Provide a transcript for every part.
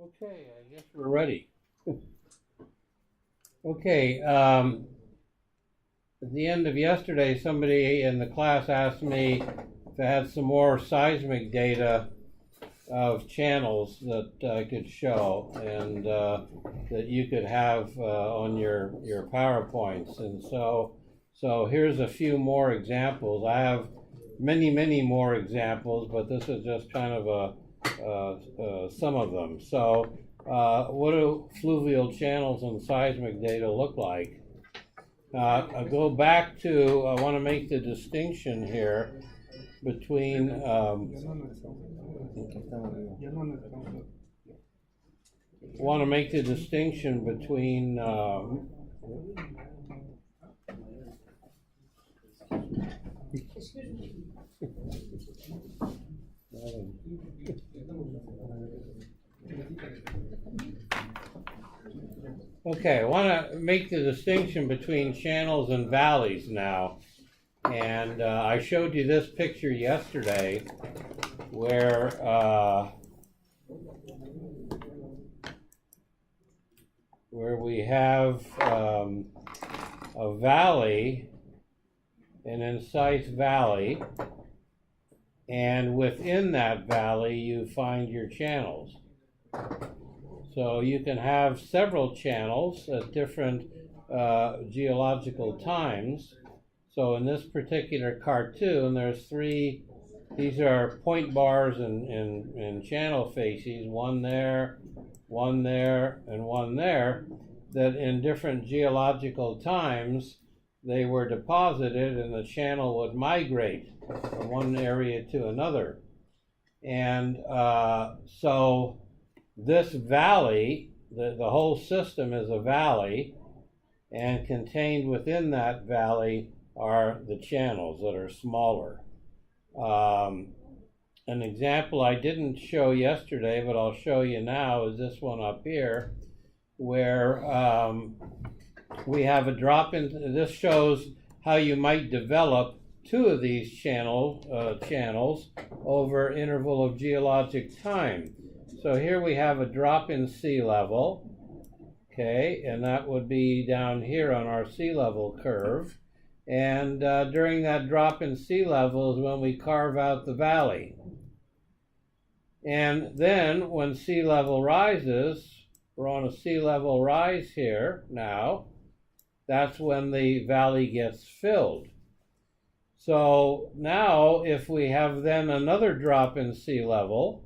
Okay, I guess we're ready. Okay, at the end of yesterday, somebody in the class asked me if I had some more seismic data of channels that I could show and that you could have on your PowerPoints. And so here's a few more examples. I have many more examples, but this is just kind of some of them. So what do fluvial channels and seismic data look like? I go back to, I want to make the distinction here between want to make the distinction between okay, I want to make the distinction between channels and valleys now. And I showed you this picture yesterday where we have a valley, an incised valley, and within that valley you find your channels. So you can have several channels at different geological times. So in this particular cartoon, there's three, these are point bars and channel facies, one there, and one there, that in different geological times, they were deposited and the channel would migrate from one area to another. And so this valley, the whole system is a valley, and contained within that valley are the channels that are smaller. An example I didn't show yesterday, but I'll show you now, is this one up here, where we have a drop in. This shows how you might develop two of these channels over an interval of geologic time. So here we have a drop in sea level, okay, and that would be down here on our sea level curve. And during that drop in sea level is when we carve out the valley. And then when sea level rises, we're on a sea level rise here now, that's when the valley gets filled. So now if we have then another drop in sea level,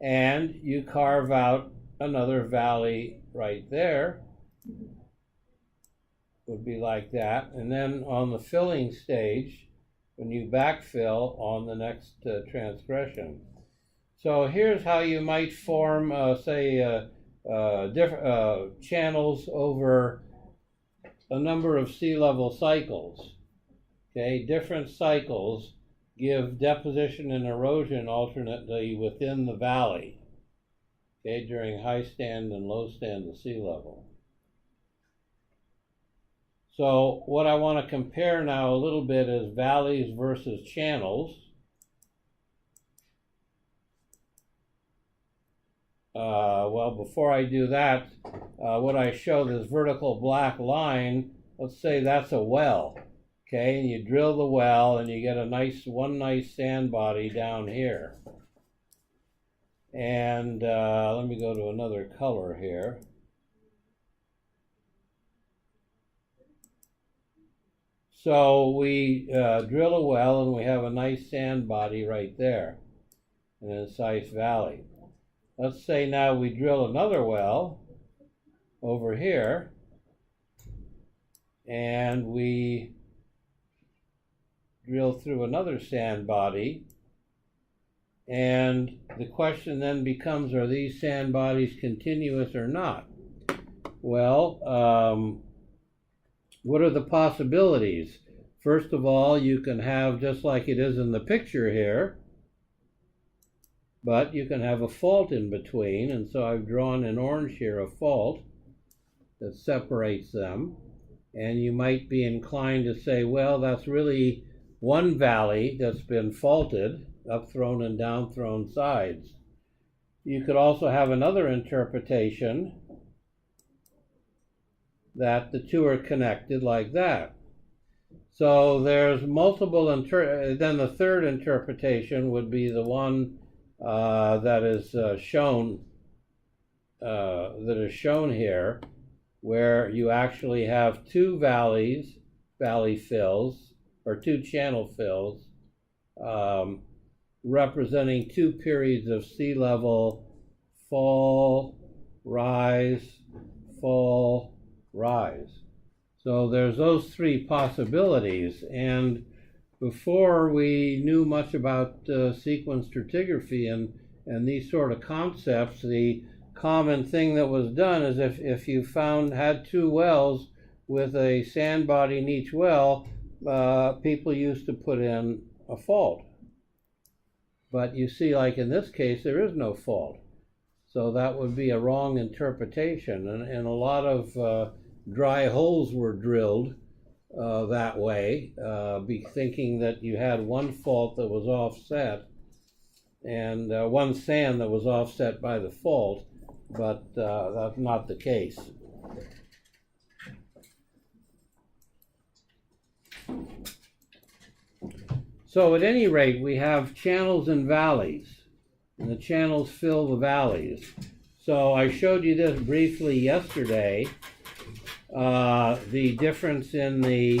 and you carve out another valley right there, would be like that. And then on the filling stage, when you backfill on the next transgression. So here's how you might form, different channels over a number of sea level cycles. Okay, different cycles give deposition and erosion alternately within the valley. Okay, during high stand and low stand of sea level. So what I want to compare now a little bit is valleys versus channels. Well, before I do that, what I show, this vertical black line, let's say that's a well. Okay, and you drill the well and you get one nice sand body down here. And let me go to another color here. So we drill a well and we have a nice sand body right there in an incised valley. Let's say now we drill another well over here and we drill through another sand body. And the question then becomes, are these sand bodies continuous or not? Well, what are the possibilities? First of all, you can have, just like it is in the picture here, but you can have a fault in between. And so I've drawn in orange here a fault that separates them. And you might be inclined to say, well, that's really one valley that's been faulted, up-thrown and down-thrown sides. You could also have another interpretation that the two are connected like that. So there's multiple, then the third interpretation would be the one that is shown here, where you actually have two valley fills, or two channel fills, representing two periods of sea level fall, rise, fall, rise. So there's those three possibilities, and before we knew much about sequence stratigraphy and these sort of concepts, the common thing that was done is if you had two wells with a sand body in each well, people used to put in a fault. But you see, like in this case, there is no fault. So that would be a wrong interpretation, and a lot of dry holes were drilled that way, thinking that you had one fault that was offset and one sand that was offset by the fault, but that's not the case. So at any rate, we have channels and valleys, and the channels fill the valleys. So I showed you this briefly yesterday, the difference in the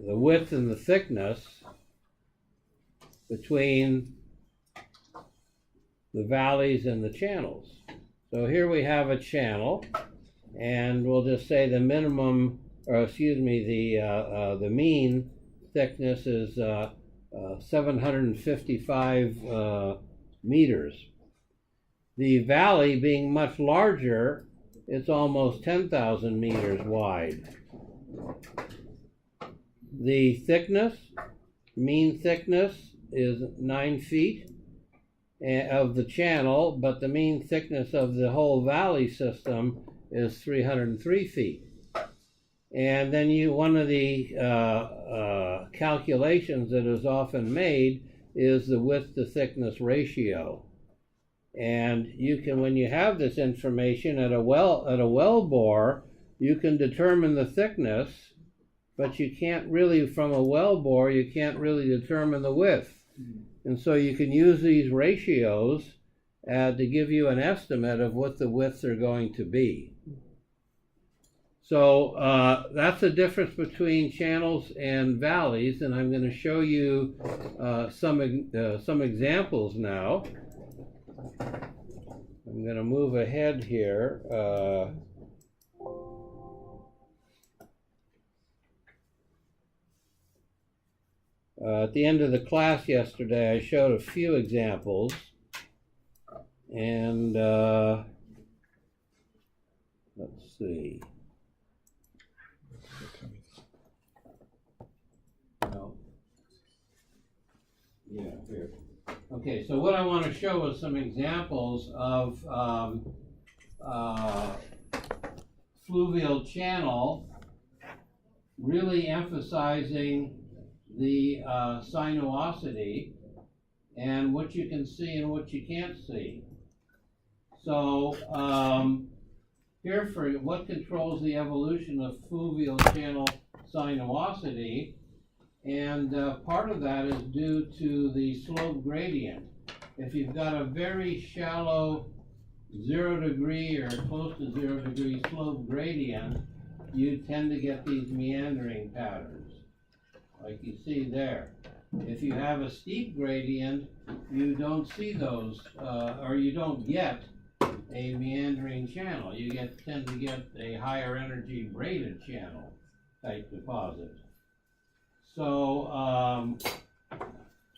width and the thickness between the valleys and the channels. So here we have a channel, and we'll just say the minimum, or excuse me, the mean thickness is 755 meters. The valley being much larger, it's almost 10,000 meters wide. The thickness, mean thickness, is 9 feet of the channel, but the mean thickness of the whole valley system is 303 feet. And then one of the calculations that is often made is the width to thickness ratio. And you can, when you have this information at a well bore, you can determine the thickness, but you can't really, from a well bore, you can't really determine the width. And so you can use these ratios to give you an estimate of what the widths are going to be. So that's the difference between channels and valleys, and I'm going to show you some examples now. I'm going to move ahead here. At the end of the class yesterday, I showed a few examples, and let's see. No. Yeah, here. Okay, so what I want to show is some examples of fluvial channel, really emphasizing the sinuosity and what you can see and what you can't see. So here, for what controls the evolution of fluvial channel sinuosity, and part of that is due to the slope gradient. If you've got a very shallow 0 degree or close to 0 degree slope gradient, you tend to get these meandering patterns, like you see there. If you have a steep gradient, you don't see those, or you don't get a meandering channel. You tend to get a higher energy braided channel type deposit. So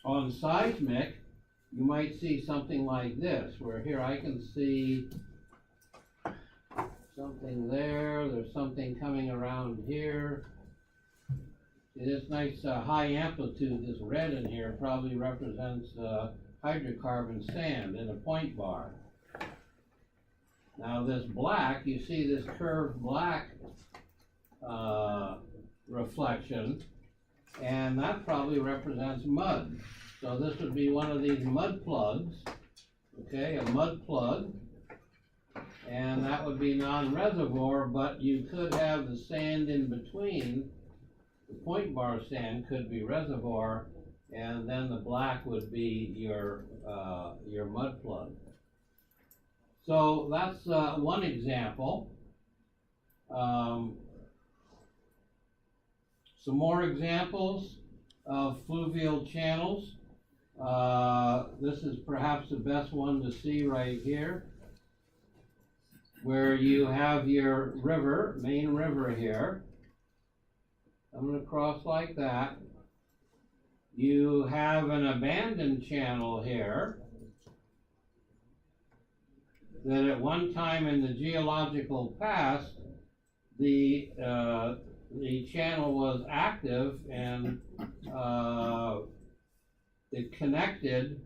on seismic, you might see something like this, where here I can see something there, there's something coming around here. This nice high amplitude, this red in here, probably represents hydrocarbon sand in a point bar. Now this black, you see this curved black reflection, and that probably represents mud. So this would be one of these mud plugs, okay, a mud plug, and that would be non-reservoir, but you could have the sand in between. The point bar sand could be reservoir, and then the black would be your mud plug. So that's one example. Some more examples of fluvial channels. This is perhaps the best one to see right here, where you have your river, main river here. I'm going to cross like that. You have an abandoned channel here that at one time in the geological past, the channel was active, and it connected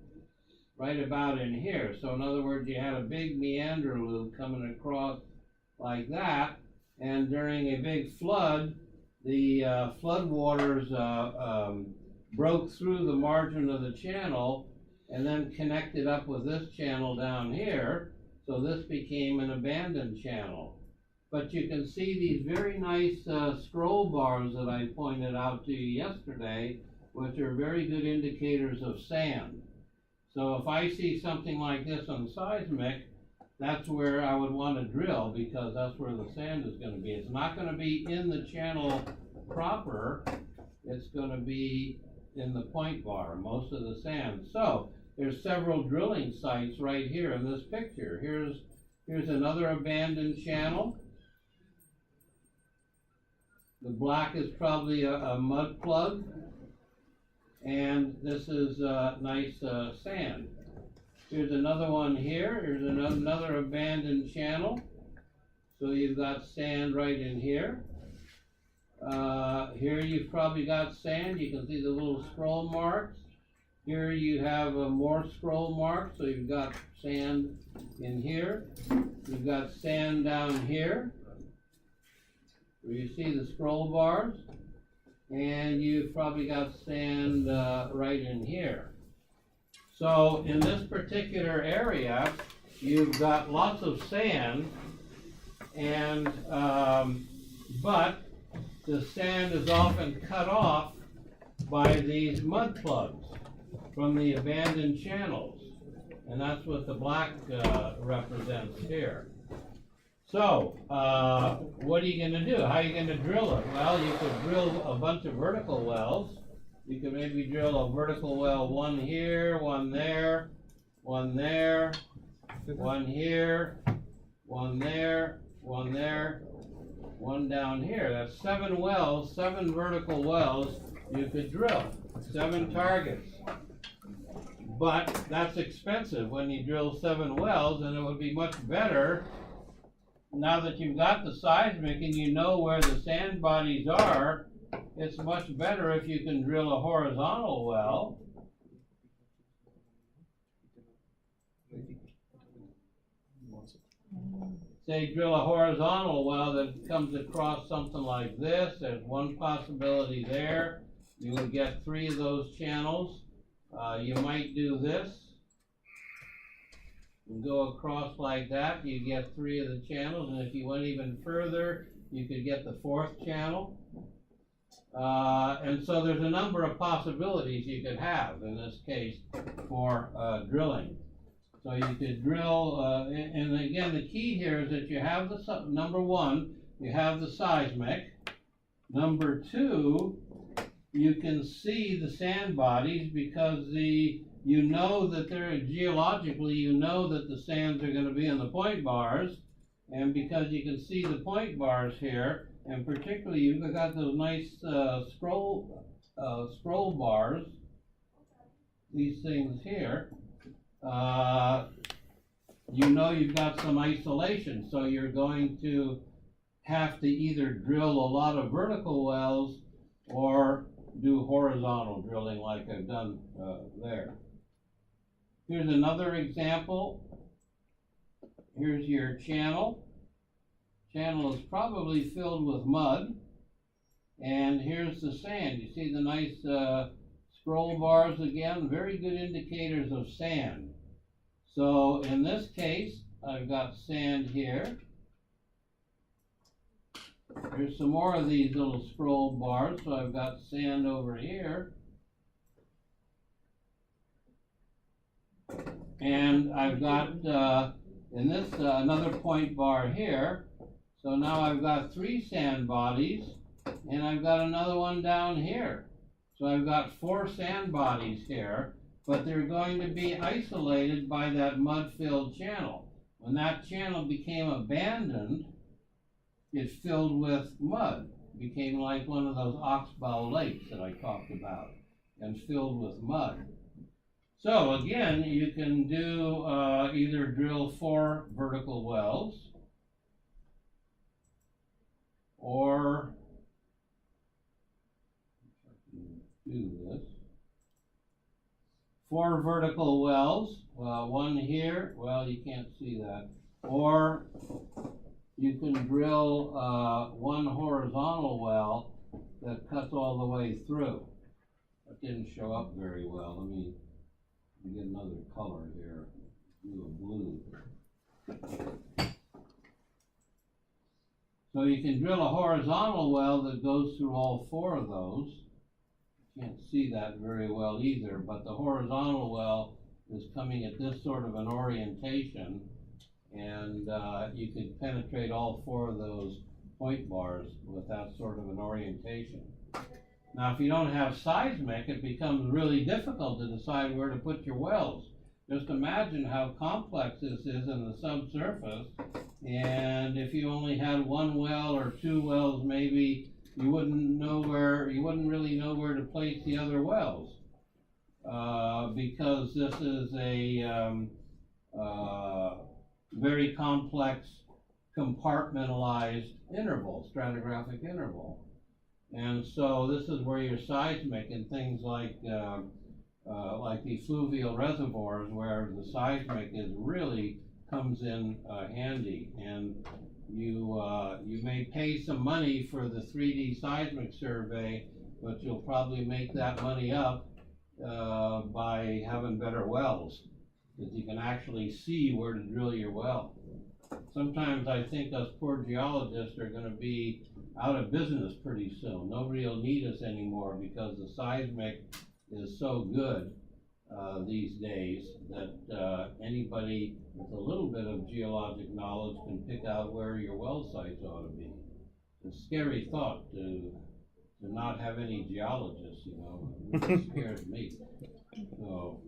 right about in here. So in other words, you had a big meander loop coming across like that, and during a big flood, the flood waters broke through the margin of the channel and then connected up with this channel down here. So this became an abandoned channel. But you can see these very nice scroll bars that I pointed out to you yesterday, which are very good indicators of sand. So if I see something like this on seismic, that's where I would want to drill, because that's where the sand is going to be. It's not going to be in the channel proper. It's going to be in the point bar, most of the sand. So there's several drilling sites right here in this picture. Here's another abandoned channel. The black is probably a mud plug, and this is nice sand. Here's another one here. Here's another abandoned channel. So you've got sand right in here. Here you've probably got sand. You can see the little scroll marks. Here you have more scroll marks, so you've got sand in here. You've got sand down here, where you see the scroll bars. And you've probably got sand right in here. So in this particular area, you've got lots of sand, and but the sand is often cut off by these mud plugs from the abandoned channels, and that's what the black represents here. So what are you going to do? How are you going to drill it? Well, you could drill a bunch of vertical wells. You could maybe drill a vertical well, one here, one there, one there, one here, one there, one there, one down here. That's 7 wells, 7 vertical wells you could drill, 7 targets. But that's expensive when you drill 7 wells, and it would be much better, now that you've got the seismic and you know where the sand bodies are, it's much better if you can drill a horizontal well. Say drill a horizontal well that comes across something like this. There's one possibility there. You would get 3 of those channels. You might do this and go across like that. You get 3 of the channels, and if you went even further, you could get the 4th channel. And so there's a number of possibilities you could have in this case for drilling. So you could drill, and again, the key here is that you have the, number 1, you have the seismic. Number 2, you can see the sand bodies, because you know that they're geologically, you know that the sands are going to be in the point bars, and because you can see the point bars here, and particularly you've got those nice scroll bars, these things here, you know you've got some isolation, so you're going to have to either drill a lot of vertical wells or do horizontal drilling like I've done there. Here's another example. Here's your channel. Channel is probably filled with mud, And here's the sand. You see the nice scroll bars again? Very good indicators of sand. So in this case, I've got sand here. Here's some more of these little scroll bars, so I've got sand over here. And I've got, in this, another point bar here. So now I've got 3 sand bodies, and I've got another one down here. So I've got 4 sand bodies here, but they're going to be isolated by that mud-filled channel. When that channel became abandoned, it filled with mud. It became like one of those oxbow lakes that I talked about, and filled with mud. So again, you can do either drill 4 vertical wells, or do this. 4 vertical wells, one here, well, you can't see that, or you can drill 1 horizontal well that cuts all the way through. That didn't show up very well. Let me get another color here, do a blue. So you can drill a horizontal well that goes through all 4 of those. Can't see that very well either, but the horizontal well is coming at this sort of an orientation, and you could penetrate all 4 of those point bars with that sort of an orientation. Now, if you don't have seismic, it becomes really difficult to decide where to put your wells. Just imagine how complex this is in the subsurface, and if you only had 1 well or 2 wells, maybe you wouldn't really know where to place the other wells, because this is a very complex compartmentalized interval, stratigraphic interval. And so this is where your seismic and things like the fluvial reservoirs, where the seismic is really comes in handy. And you may pay some money for the 3D seismic survey, but you'll probably make that money up by having better wells, because you can actually see where to drill your well. Sometimes I think us poor geologists are going to be out of business pretty soon. Nobody will need us anymore, because the seismic is so good these days that anybody with a little bit of geologic knowledge can pick out where your well sites ought to be. It's a scary thought to not have any geologists, you know. It really scares me. So,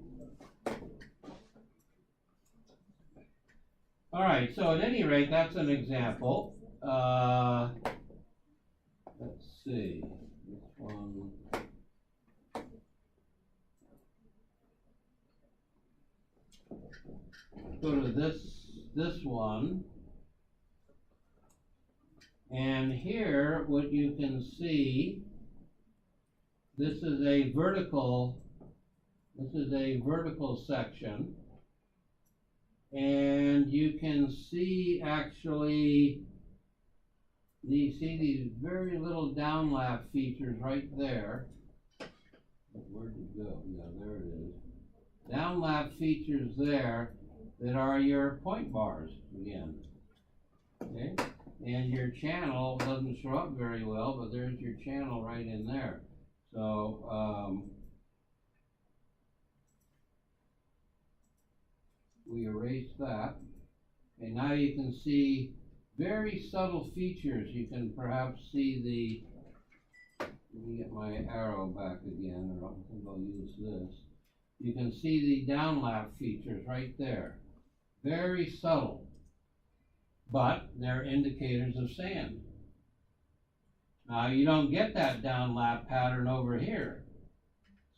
all right, so at any rate, that's an example. Let's see, this one. Go to this one, and here what you can see, this is a vertical section, and you can see actually these very little downlap features right there. Where did it go? Yeah, there it is. Downlap features there that are your point bars again. Okay? And your channel doesn't show up very well, but there's your channel right in there. So we erase that. Okay, now you can see very subtle features. You can perhaps see let me get my arrow back again, or I think I'll use this. You can see the downlap features right there. Very subtle, but they're indicators of sand. Now you don't get that downlap pattern over here.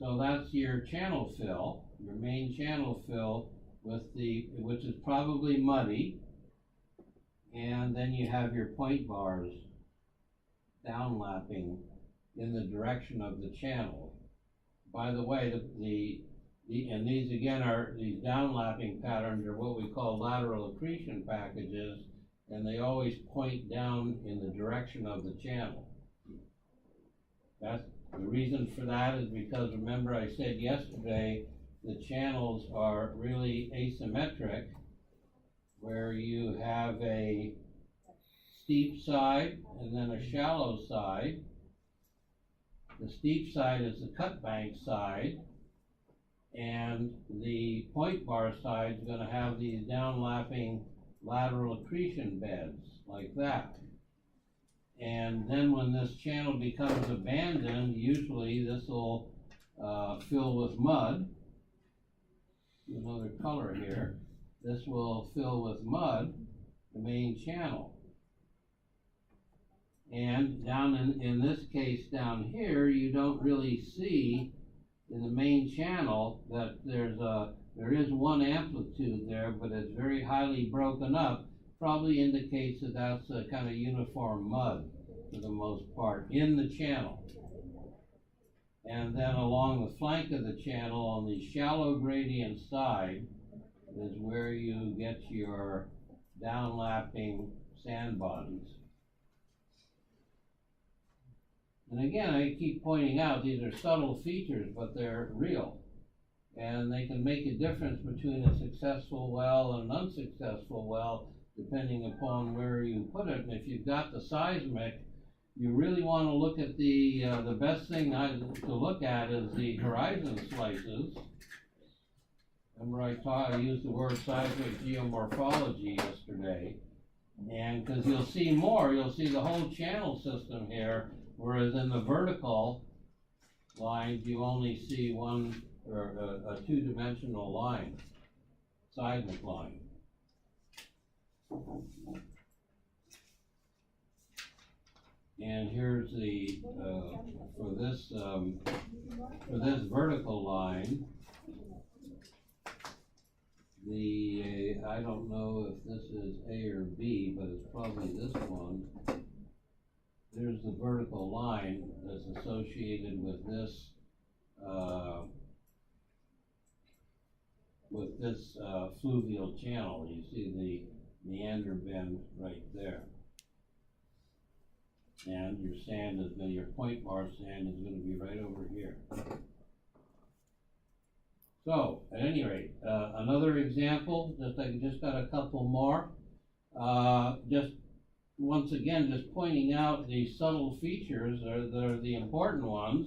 So that's your channel fill, your main channel fill, which is probably muddy. And then you have your point bars downlapping in the direction of the channel. By the way, and these again are, these downlapping patterns are what we call lateral accretion packages, and they always point down in the direction of the channel. That's the reason for that is because remember I said yesterday the channels are really asymmetric, where you have a steep side and then a shallow side. The steep side is the cut bank side, and the point bar side is going to have these downlapping lateral accretion beds like that. And then when this channel becomes abandoned, usually this will fill with mud. Another color here. This will fill with mud, the main channel. And down in this case down here, you don't really see in the main channel that there is one amplitude there, but it's very highly broken up. Probably indicates that that's a kind of uniform mud for the most part in the channel. And then along the flank of the channel on the shallow gradient side is where you get your downlapping sand bodies. And again, I keep pointing out these are subtle features, but they're real. And they can make a difference between a successful well and an unsuccessful well, depending upon where you put it. And if you've got the seismic, you really want to look at the best thing to look at is the horizon slices. Remember I used the word seismic geomorphology yesterday. And because you'll see more, you'll see the whole channel system here, whereas in the vertical lines you only see one or a two-dimensional line, seismic line. And here's the for this vertical line, the I don't know if this is A or B, but it's probably this one. There's the vertical line that's associated with this fluvial channel. You see the meander bend right there. And your sand is your point bar sand is going to be right over here. So, at any rate, another example, I just got a couple more. Just once again, just pointing out the subtle features, they're the important ones.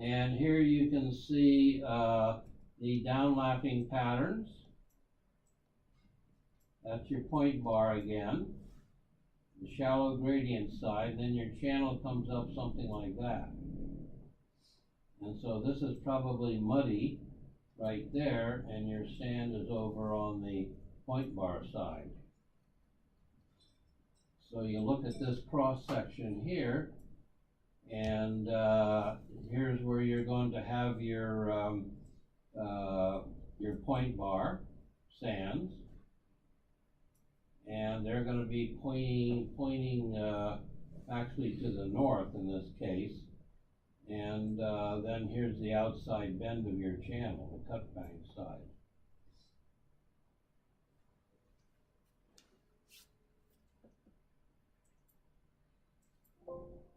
And here you can see the downlapping patterns. That's your point bar again. The shallow gradient side, and then your channel comes up something like that. And so this is probably muddy right there, and your sand is over on the point bar side. So you look at this cross section here, and here's where you're going to have your point bar sands. And they're going to be pointing actually to the north in this case. And then here's the outside bend of your channel, the cut bank side.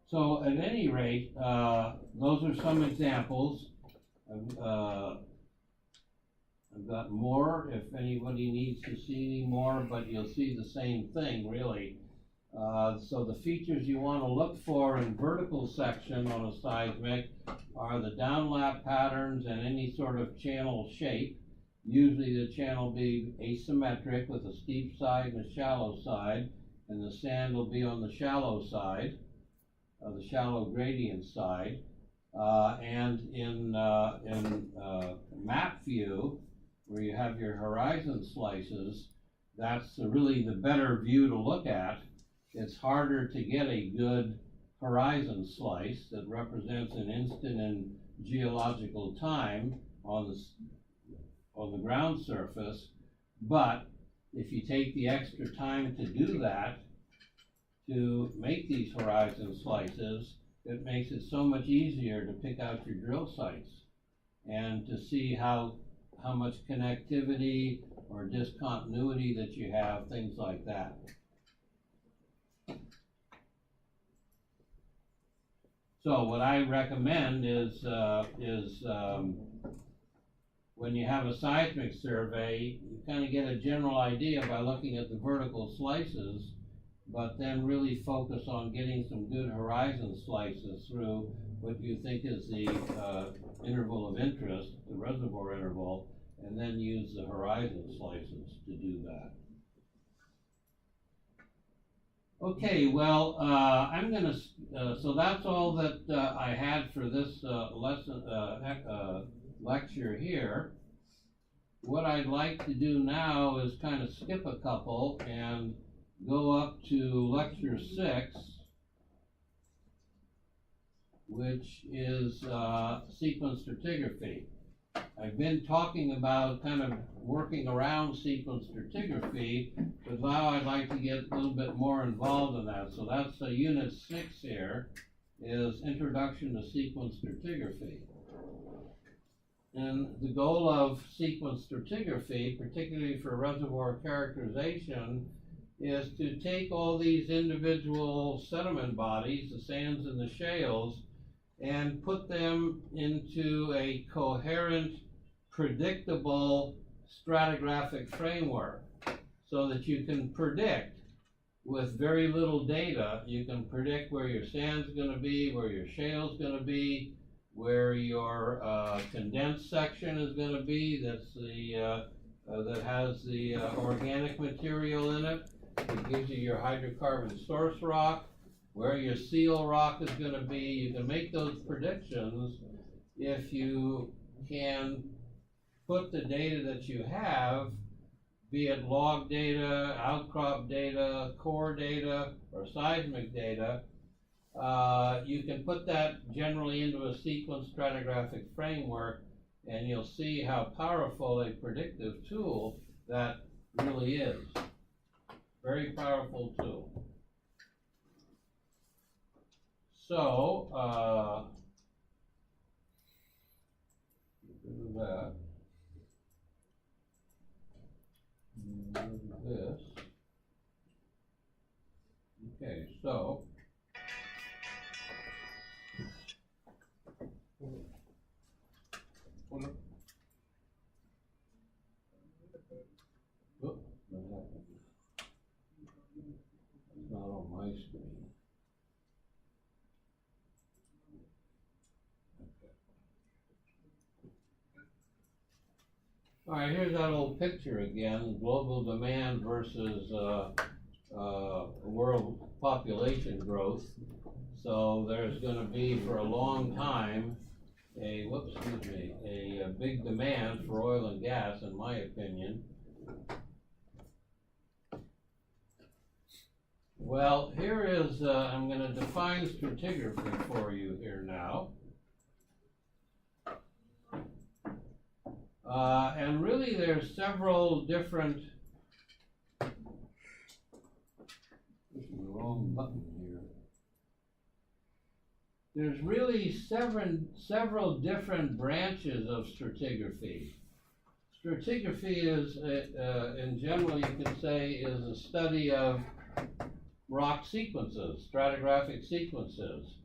So at any rate, those are some examples. I've got more if anybody needs to see any more, but you'll see the same thing really. So the features you want to look for in vertical section on a seismic are the downlap patterns and any sort of channel shape. Usually the channel will be asymmetric with a steep side and a shallow side, and the sand will be on the shallow side, the shallow gradient side. And in map view, where you have your horizon slices, that's really the better view to look at. It's harder to get a good horizon slice that represents an instant in geological time on the ground surface, but if you take the extra time to do that, to make these horizon slices, it makes it so much easier to pick out your drill sites and to see how much connectivity or discontinuity that you have, things like that. So what I recommend is when you have a seismic survey, you kind of get a general idea by looking at the vertical slices, but then really focus on getting some good horizon slices through what you think is the interval of interest, the reservoir interval, and then use the horizon slices to do that. Okay, well, I'm gonna, so that's all that I had for this lecture here. What I'd like to do now is kind of skip a couple and go up to lecture 6, which is sequence stratigraphy. I've been talking about kind of working around sequence stratigraphy, but now I'd like to get a little bit more involved in that. So that's unit 6 here, is Introduction to Sequence Stratigraphy. And the goal of sequence stratigraphy, particularly for reservoir characterization, is to take all these individual sediment bodies, the sands and the shales, and put them into a coherent, predictable stratigraphic framework so that you can predict with very little data. You can predict where your sand's going to be, where your shale's going to be, where your condensed section is going to be. That's the that has the organic material in it. It gives you your hydrocarbon source rock, where your seal rock is going to be. You can make those predictions if you can put the data that you have, be it log data, outcrop data, core data, or seismic data. You can put that generally into a sequence stratigraphic framework, and you'll see how powerful a predictive tool that really is. Very powerful tool. So, do that. Do this. Okay, so. Oops, what happened? It's not on my screen. Okay. All right, here's that old picture again, global demand versus world population growth. So there's going to be for a long time a big demand for oil and gas, in my opinion. Well, here is, I'm going to define stratigraphy for you here now. And really there's several different, this is the wrong button here. There's really several different branches of stratigraphy. Stratigraphy is, in general, you could say, is a study of rock sequences, stratigraphic sequences.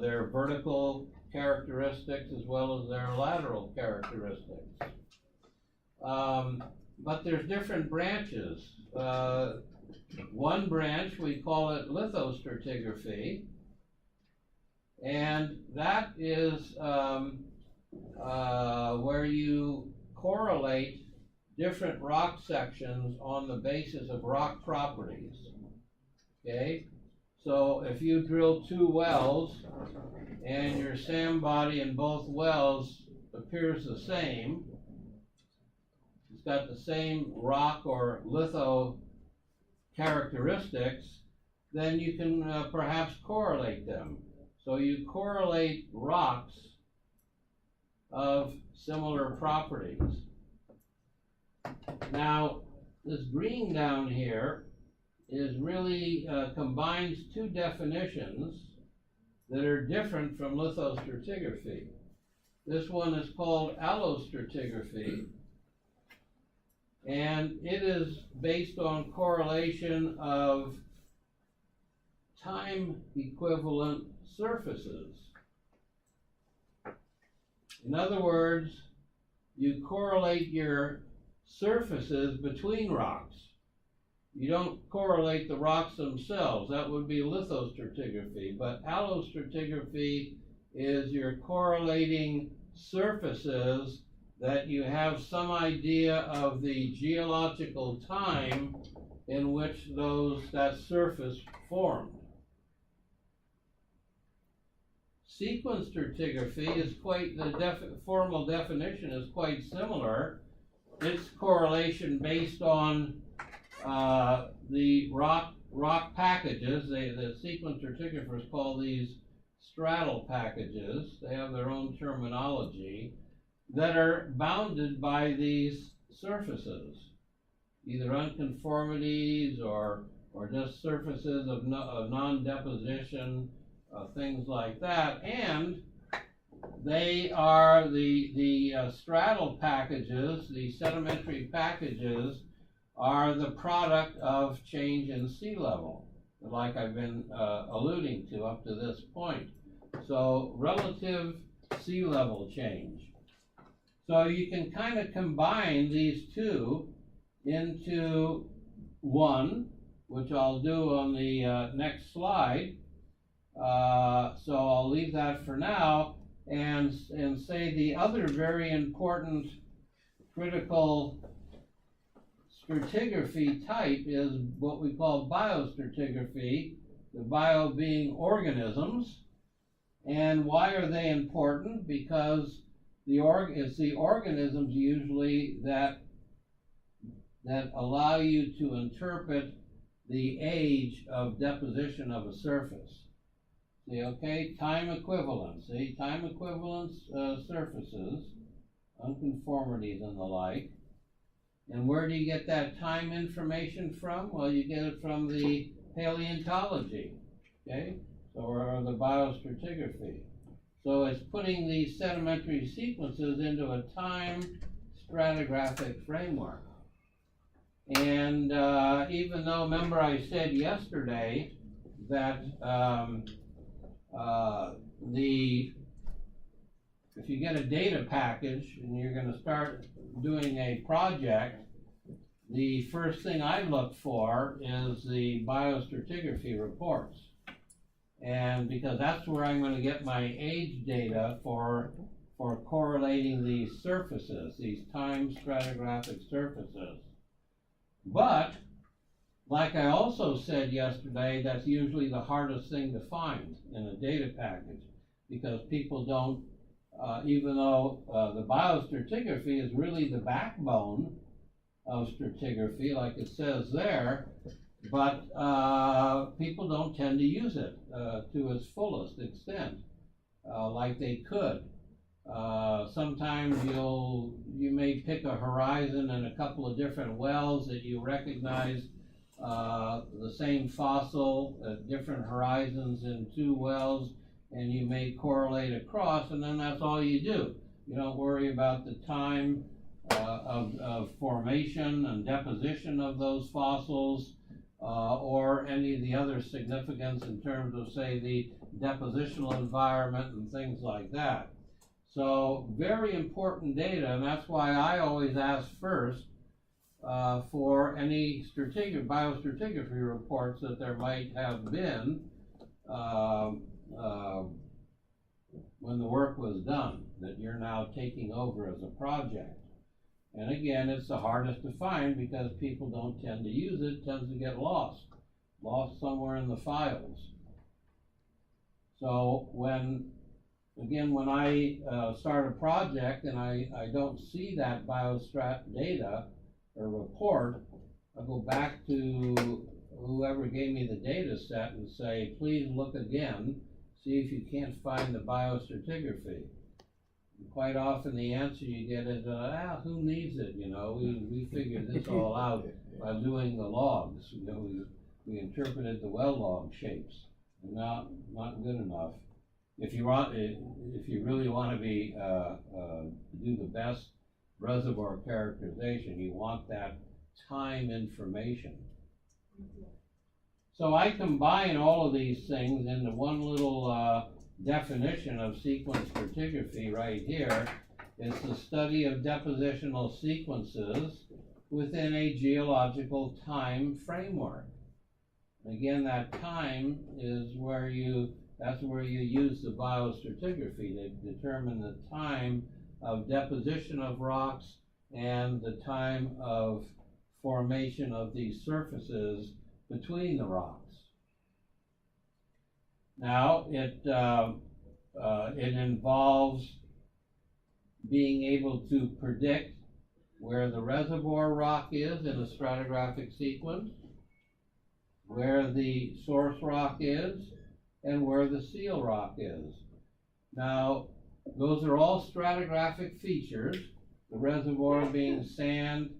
Their vertical characteristics as well as their lateral characteristics. But there's different branches. One branch, we call it lithostratigraphy, and that is where you correlate different rock sections on the basis of rock properties. Okay, so if you drill 2 wells and your sand body in both wells appears the same, it's got the same rock or litho characteristics, then you can perhaps correlate them. So you correlate rocks of similar properties. Now, this green down here is really combines 2 definitions that are different from lithostratigraphy. This one is called allostratigraphy, and it is based on correlation of time equivalent surfaces. In other words, you correlate your surfaces between rocks. You don't correlate the rocks themselves. That would be lithostratigraphy. But allostratigraphy is you're correlating surfaces that you have some idea of the geological time in which that surface formed. Sequence stratigraphy is the formal definition is quite similar. It's correlation based on the rock packages. The sequence stratigraphers call these stratal packages. They have their own terminology that are bounded by these surfaces, either unconformities or just surfaces of non-deposition, things like that. And they are the stratal packages, the sedimentary packages, are the product of change in sea level, like I've been alluding to up to this point. So relative sea level change. So you can kind of combine these two into one, which I'll do on the next slide. So I'll leave that for now and say the other very important critical stratigraphy type is what we call biostratigraphy, the bio being organisms. And why are they important? Because it's the organisms usually that allow you to interpret the age of deposition of a surface. See, okay, time equivalence. See, time equivalence surfaces, unconformities and the like. And where do you get that time information from? Well, you get it from the paleontology, okay? So, or the biostratigraphy. So it's putting these sedimentary sequences into a time stratigraphic framework. And even though, remember I said yesterday that if you get a data package and you're going to start doing a project, the first thing I look for is the biostratigraphy reports. And because that's where I'm going to get my age data for correlating these surfaces, these time stratigraphic surfaces. But, like I also said yesterday, that's usually the hardest thing to find in a data package, because people don't, even though the biostratigraphy is really the backbone of stratigraphy, like it says there, but people don't tend to use it to its fullest extent, like they could. Sometimes you may pick a horizon and a couple of different wells that you recognize the same fossil at different horizons in two wells, and you may correlate across, and then that's all you do. You don't worry about the time of formation and deposition of those fossils, or any of the other significance in terms of, say, the depositional environment and things like that. So very important data, and that's why I always ask first for any biostratigraphy reports that there might have been when the work was done, that you're now taking over as a project. And again, it's the hardest to find because people don't tend to use it, tends to get lost somewhere in the files. So when I start a project and I don't see that biostrat data or report, I go back to whoever gave me the data set and say, please look again, see if you can't find the biostratigraphy. And quite often the answer you get is, who needs it? You know, we figured this all out by doing the logs. You know, we interpreted the well log shapes. They're not good enough. If you really want to be do the best reservoir characterization, you want that time information. So I combine all of these things into one little definition of sequence stratigraphy right here. It's the study of depositional sequences within a geological time framework. Again, that time is that's where you use the biostratigraphy to determine the time of deposition of rocks and the time of formation of these surfaces between the rocks. Now, it involves being able to predict where the reservoir rock is in a stratigraphic sequence, where the source rock is, and where the seal rock is. Now, those are all stratigraphic features, the reservoir being sand,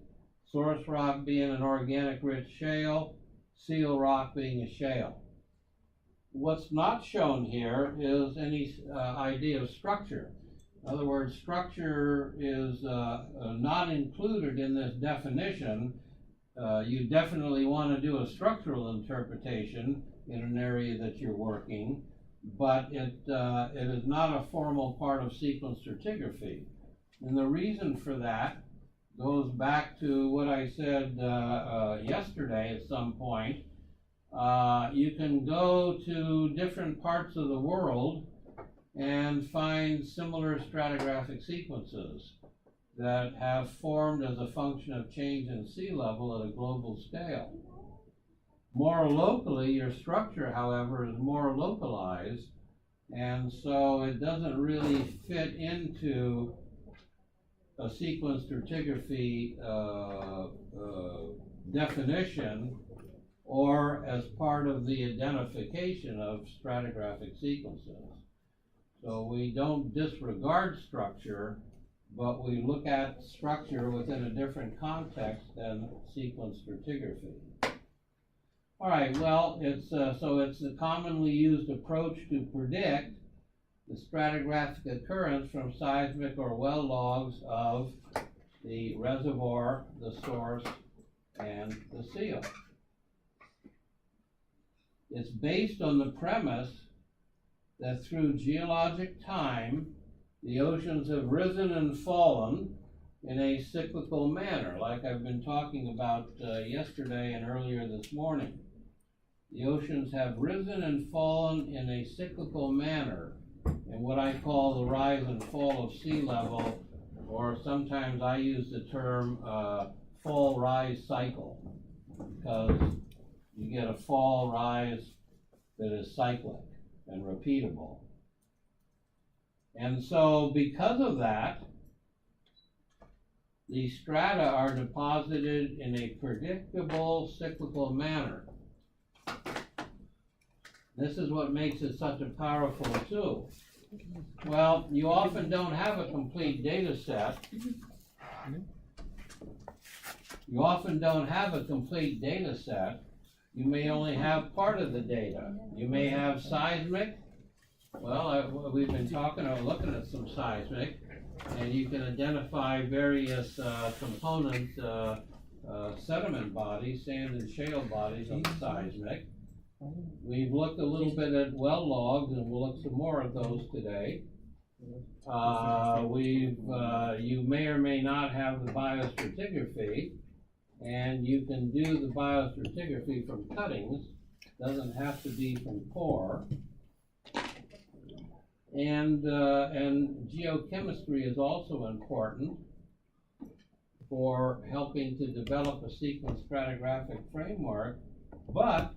source rock being an organic rich shale, seal rock being a shale. What's not shown here is any idea of structure. In other words, structure is not included in this definition. You definitely want to do a structural interpretation in an area that you're working, but it is not a formal part of sequence stratigraphy. And the reason for that goes back to what I said yesterday at some point. You can go to different parts of the world and find similar stratigraphic sequences that have formed as a function of change in sea level at a global scale. More locally, your structure, however, is more localized, and so it doesn't really fit into a sequence stratigraphy definition or as part of the identification of stratigraphic sequences. So we don't disregard structure, but we look at structure within a different context than sequence stratigraphy. All right, well, it's a commonly used approach to predict the stratigraphic occurrence from seismic or well logs of the reservoir, the source, and the seal. It's based on the premise that through geologic time, the oceans have risen and fallen in a cyclical manner, like I've been talking about yesterday and earlier this morning. The oceans have risen and fallen in a cyclical manner in what I call the rise and fall of sea level, or sometimes I use the term fall-rise cycle, because you get a fall-rise that is cyclic and repeatable. And so because of that, the strata are deposited in a predictable cyclical manner. This is what makes it such a powerful tool. Well, you often don't have a complete data set. You often don't have a complete data set. You may only have part of the data. You may have seismic. Well, we've been looking at some seismic, and you can identify various component sediment bodies, sand and shale bodies on the seismic. We've looked a little bit at well logs, and we'll look some more at those today. You may or may not have the biostratigraphy, and you can do the biostratigraphy from cuttings. Doesn't have to be from core. And geochemistry is also important for helping to develop a sequence stratigraphic framework, but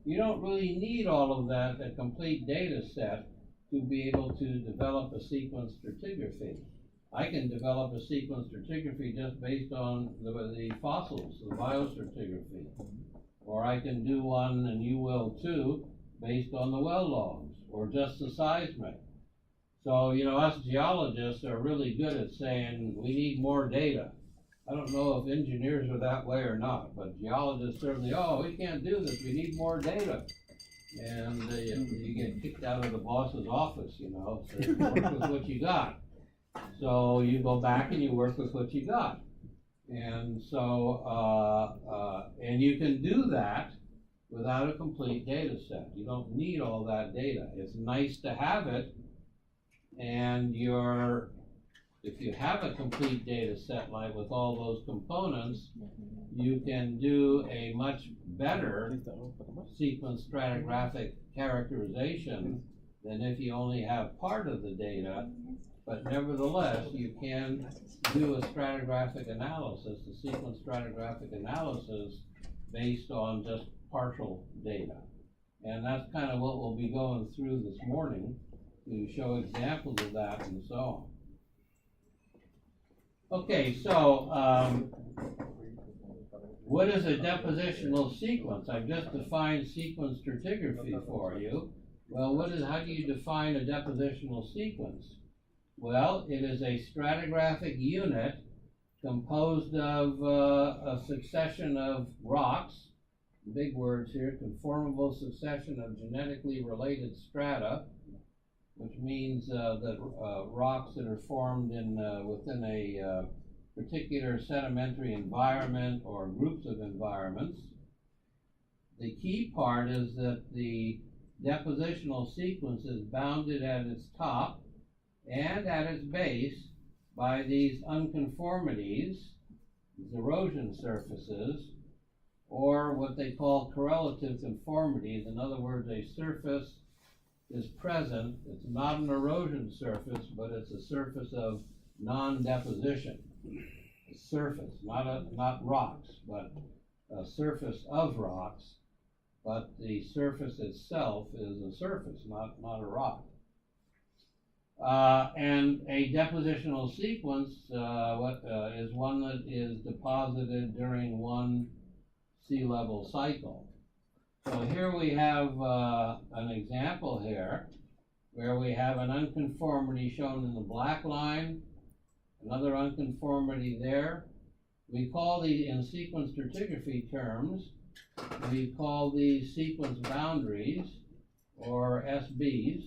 you don't really need all of that, a complete data set, to be able to develop a sequence stratigraphy. I can develop a sequence stratigraphy just based on the fossils, the biostratigraphy. Or I can do one, and you will too, based on the well logs, or just the seismic. So, us geologists are really good at saying we need more data. I don't know if engineers are that way or not, but geologists certainly, we can't do this, we need more data. And you get kicked out of the boss's office, so you work with what you got. So you go back and you work with what you got. And so, and you can do that without a complete data set. You don't need all that data. It's nice to have it, and if you have a complete data set like with all those components, you can do a much better sequence stratigraphic characterization than if you only have part of the data. But nevertheless, you can do a stratigraphic analysis, a sequence stratigraphic analysis based on just partial data. And that's kind of what we'll be going through this morning to show examples of that and so on. Okay, so what is a depositional sequence? I've just defined sequence stratigraphy for you. Well, how do you define a depositional sequence? Well, it is a stratigraphic unit composed of a succession of rocks, big words here, conformable succession of genetically related strata, which means that rocks that are formed within a particular sedimentary environment or groups of environments. The key part is that the depositional sequence is bounded at its top and at its base by these unconformities, these erosion surfaces, or what they call correlative conformities. In other words, a surface is present. It's not an erosion surface, but it's a surface of non-deposition. A surface, not rocks, but a surface of rocks, but the surface itself is a surface, not a rock. And a depositional sequence is one that is deposited during one sea level cycle. So here we have an example here where we have an unconformity shown in the black line, another unconformity there. We call these, in sequence stratigraphy terms, we call these sequence boundaries, or SBs.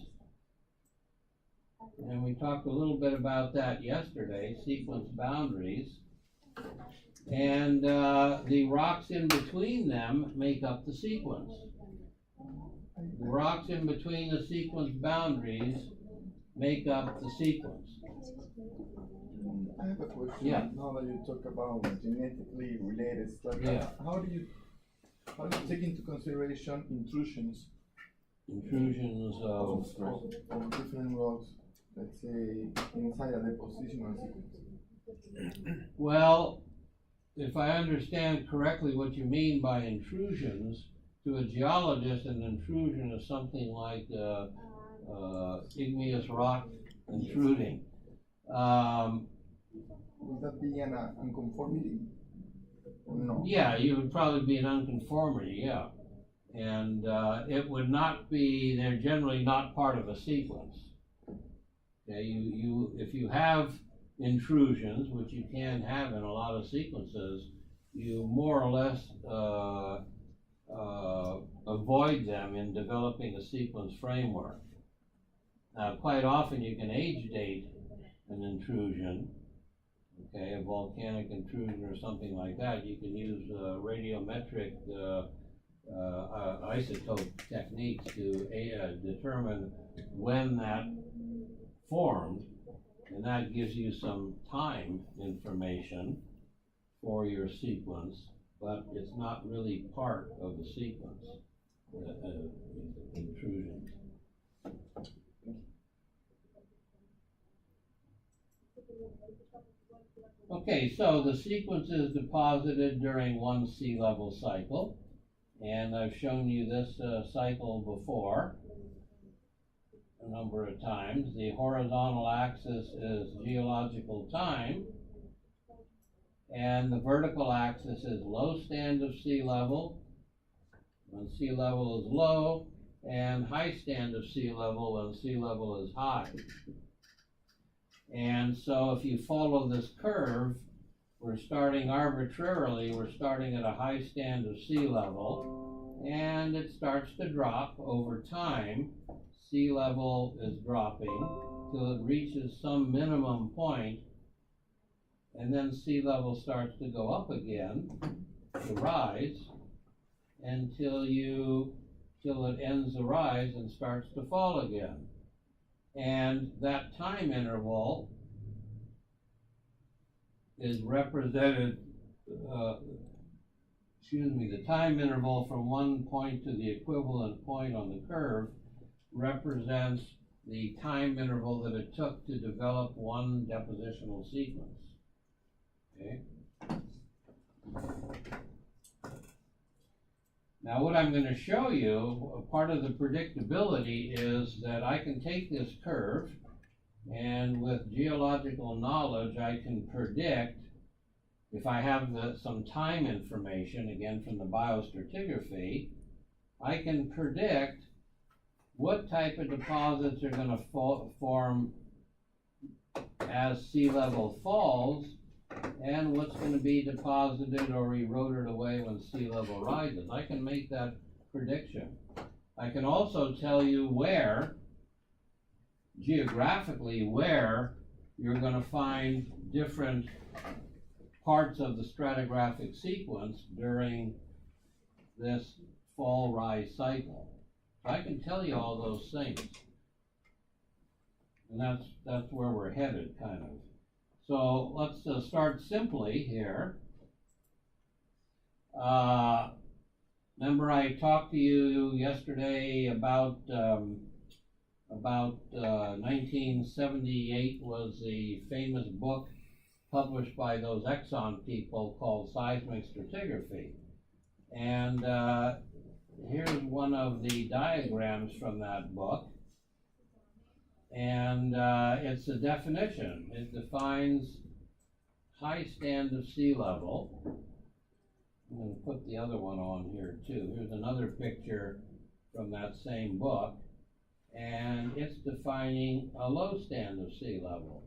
And we talked a little bit about that yesterday, sequence boundaries. And the rocks in between them make up the sequence. The rocks in between the sequence boundaries make up the sequence. I have a question. Yeah. Now that you talk about genetically related stuff, yeah. How do you take into consideration intrusions? Intrusions of different rocks, let's say, inside a depositional sequence? Well, if I understand correctly what you mean by intrusions, to a geologist, an intrusion is something like igneous rock intruding. Would that be an unconformity? Or no? Yeah, you would probably be an unconformity, yeah. And it would not be, they're generally not part of a sequence. Okay, if you have intrusions, which you can have in a lot of sequences, you more or less avoid them in developing a sequence framework. Now, quite often you can age date an intrusion, okay, a volcanic intrusion or something like that. You can use radiometric isotope techniques to determine when that formed, and that gives you some time information for your sequence, but it's not really part of the sequence, intrusions. Okay, so the sequence is deposited during one sea level cycle, and I've shown you this cycle before a number of times. The horizontal axis is geological time, and the vertical axis is low stand of sea level, when sea level is low, and high stand of sea level when sea level is high. And so if you follow this curve, we're starting arbitrarily, we're starting at a high stand of sea level, and it starts to drop over time. Sea level is dropping till it reaches some minimum point, and then sea level starts to go up again, to rise, until it ends the rise and starts to fall again. And that time interval is represented, the time interval from one point to the equivalent point on the curve represents the time interval that it took to develop one depositional sequence. Okay? Now what I'm going to show you, part of the predictability is that I can take this curve and with geological knowledge I can predict, if I have some time information, again from the biostratigraphy, I can predict what type of deposits are going to form as sea level falls and what's going to be deposited or eroded away when sea level rises. I can make that prediction. I can also tell you where, geographically, where you're going to find different parts of the stratigraphic sequence during this fall-rise cycle. So I can tell you all those things. And that's where we're headed, kind of. So let's start simply here. Remember I talked to you yesterday about 1978 was the famous book published by those Exxon people called Seismic Stratigraphy. And here's one of the diagrams from that book. And it's a definition. It defines high stand of sea level. I'm going to put the other one on here too. Here's another picture from that same book. And it's defining a low stand of sea level.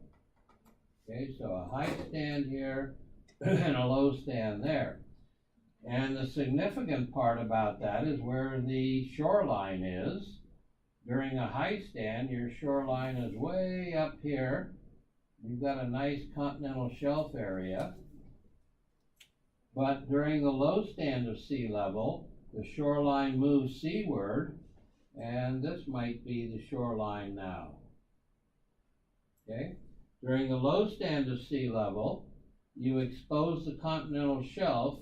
Okay, so a high stand here and a low stand there. And the significant part about that is where the shoreline is. During a high stand, your shoreline is way up here. You've got a nice continental shelf area. But during the low stand of sea level, the shoreline moves seaward, and this might be the shoreline now. Okay? During the low stand of sea level, you expose the continental shelf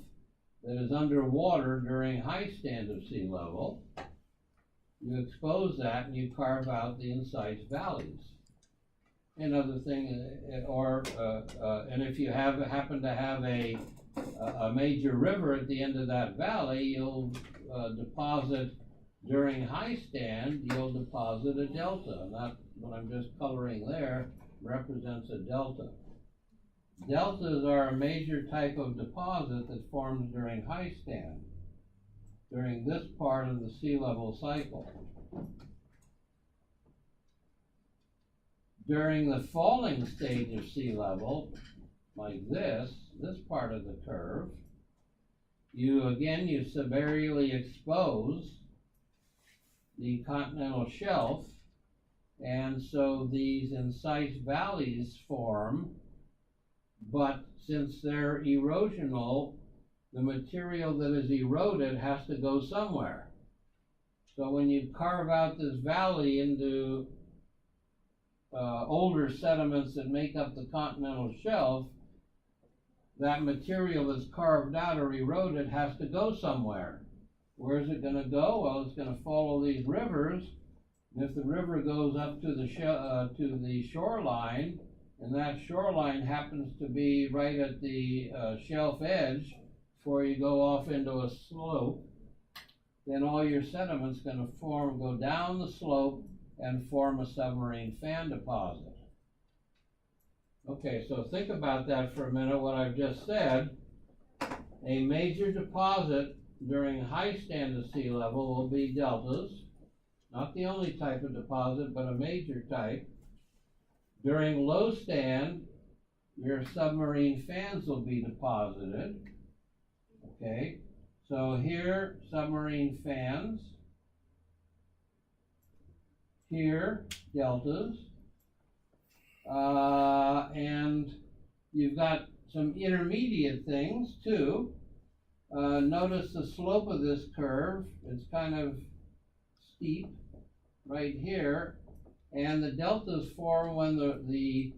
that is underwater during high stand of sea level. You expose that and you carve out the incised valleys. Another thing, and if you happen to have a major river at the end of that valley, you'll deposit during high stand. You'll deposit a delta. And that, what I'm just coloring there, represents a delta. Deltas are a major type of deposit that forms during high stand, during this part of the sea level cycle. During the falling stage of sea level, like this part of the curve, you severely expose the continental shelf, and so these incised valleys form, but since they're erosional, the material that is eroded has to go somewhere. So when you carve out this valley into older sediments that make up the continental shelf, that material that's carved out or eroded has to go somewhere. Where's it going to go? Well, it's going to follow these rivers. And if the river goes up to the shoreline, and that shoreline happens to be right at the shelf edge before you go off into a slope, then all your sediment's going to go down the slope and form a submarine fan deposit. Okay, so think about that for a minute, what I've just said. A major deposit during high stand of sea level will be deltas. Not the only type of deposit, but a major type. During low stand, your submarine fans will be deposited. Okay, so here, submarine fans. Here, deltas. And you've got some intermediate things too. notice the slope of this curve. It's kind of steep right here, and the deltas form when the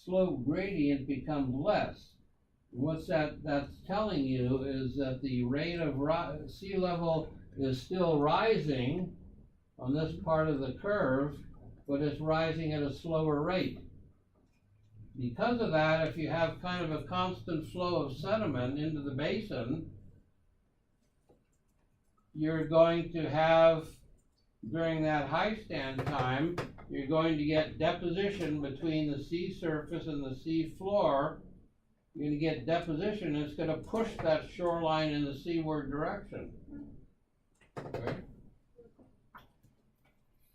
slope gradient becomes less. What's that's telling you is that the rate of sea level is still rising on this part of the curve, but it's rising at a slower rate. Because of that, if you have kind of a constant flow of sediment into the basin, you're going to have, during that high stand time, you're going to get deposition between the sea surface and the sea floor. You're going to get deposition, and it's going to push that shoreline in the seaward direction. Okay.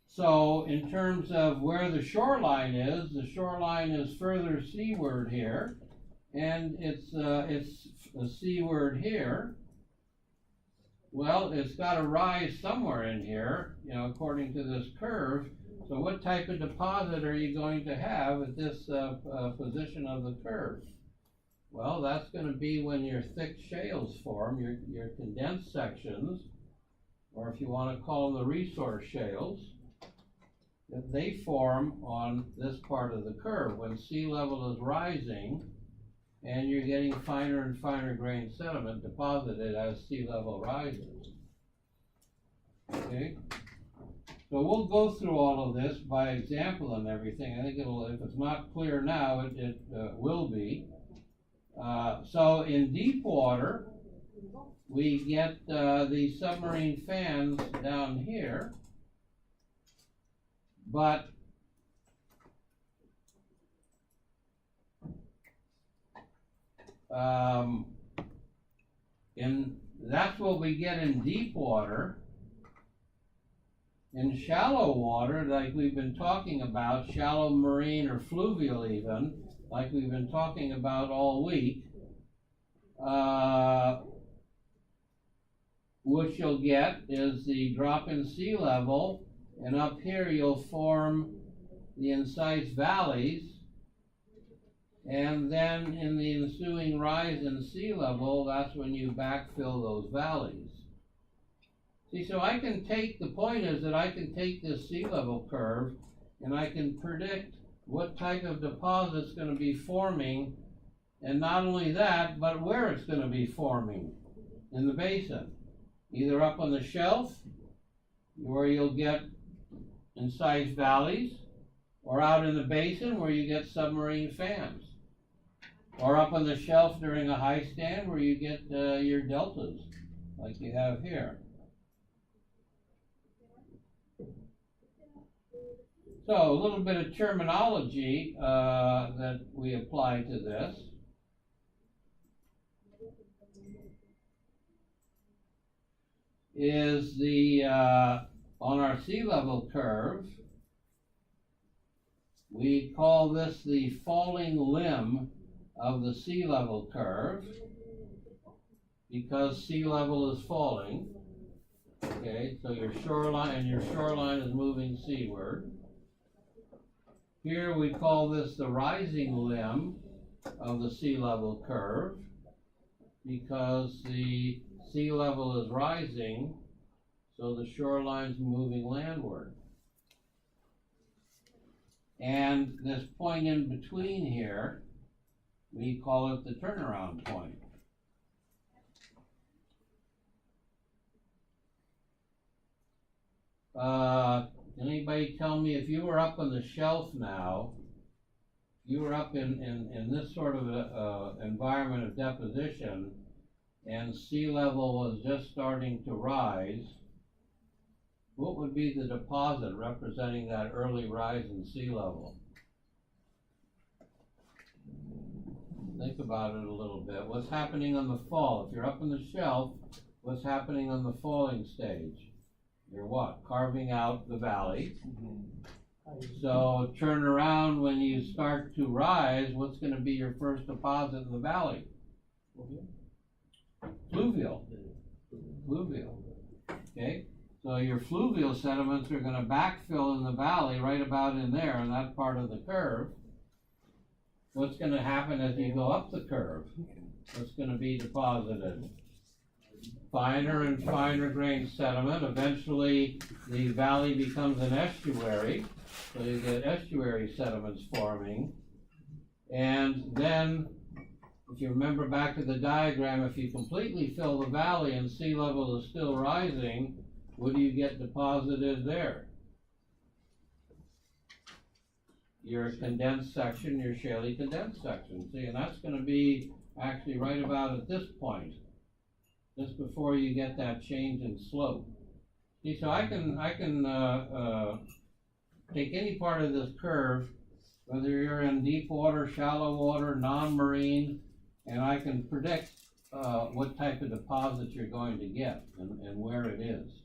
So in terms of where the shoreline is further seaward here, and it's seaward here. Well, it's got to rise somewhere in here, you know, according to this curve. So what type of deposit are you going to have at this position of the curve? Well, that's going to be when your thick shales form, your condensed sections, or if you want to call them the resource shales, that they form on this part of the curve when sea level is rising and you're getting finer and finer grained sediment deposited as sea level rises. Okay, so we'll go through all of this by example and everything. I think it'll, if it's not clear now, it will be. So in deep water, we get these submarine fans down here, but that's what we get in deep water. In shallow water, like we've been talking about, shallow marine or fluvial even, like we've been talking about all week, what you'll get is the drop in sea level, and up here you'll form the incised valleys, and then in the ensuing rise in sea level, that's when you backfill those valleys. See, so I can take, the point is that I can take this sea level curve and I can predict what type of deposit's going to be forming, and not only that, but where it's going to be forming in the basin. Either up on the shelf, where you'll get incised valleys, or out in the basin where you get submarine fans, or up on the shelf during a high stand where you get your deltas, like you have here. So a little bit of terminology that we apply to this. Is the, on our sea level curve, we call this the falling limb of the sea level curve, because sea level is falling. Okay, so your shoreline is moving seaward. Here we call this the rising limb of the sea level curve, because the sea level is rising, so the shoreline's moving landward. And this point in between here, we call it the turnaround point. Anybody tell me, if you were up on the shelf now, you were up in this sort of environment of deposition, and sea level was just starting to rise, what would be the deposit representing that early rise in sea level? Think about it a little bit. What's happening on the fall? If you're up on the shelf, what's happening on the falling stage? You're what? Carving out the valley. So turn around when you start to rise, what's going to be your first deposit in the valley? Fluvial. Fluvial. Okay? So your fluvial sediments are going to backfill in the valley right about in there, in that part of the curve. What's going to happen as you go up the curve? What's going to be deposited? finer and finer grained sediment. Eventually, the valley becomes an estuary, so you get estuary sediments forming. And then, if you remember back to the diagram, if you completely fill the valley and sea level is still rising, what do you get deposited there? Your condensed section, your shaly condensed section. See, and that's going to be actually right about at this point, just before you get that change in slope. See, so I can take any part of this curve, whether you're in deep water, shallow water, non-marine, and I can predict what type of deposit you're going to get and where it is,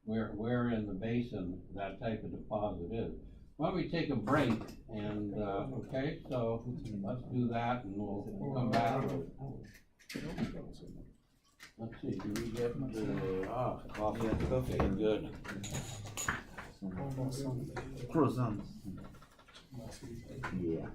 where in the basin that type of deposit is. Why don't we take a break and, okay, so let's do that and we'll come back to it. Let's see, do we get the, coffee, okay, good. Croissant. Yeah.